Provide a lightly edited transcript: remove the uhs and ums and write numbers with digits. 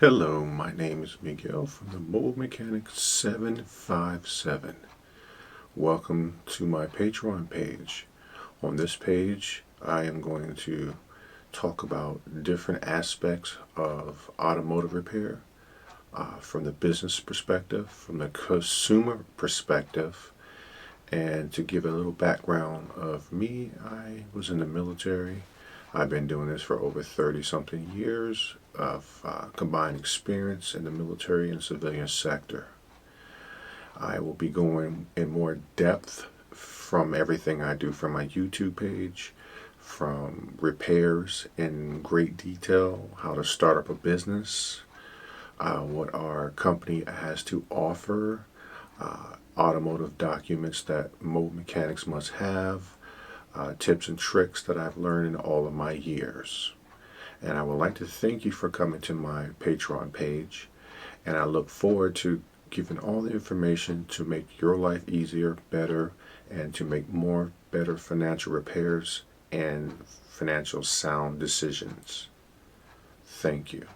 Hello, my name is Miguel from the Mobile Mechanic 757. Welcome to my Patreon page. On this page, I am going to talk about different aspects of automotive repair from the business perspective, from the consumer perspective, and to give a little background of me. I was in the military. I've been doing this for over 30 something years of combined experience in the military and civilian sector. I will be going in more depth from everything I do from my YouTube page, from repairs in great detail, how to start up a business, what our company has to offer, automotive documents that mobile mechanics must have, tips and tricks that I've learned in all of my years. And I would like to thank you for coming to my Patreon page. And I look forward to giving all the information to make your life easier, better, and to make more better financial repairs and financial sound decisions. Thank you.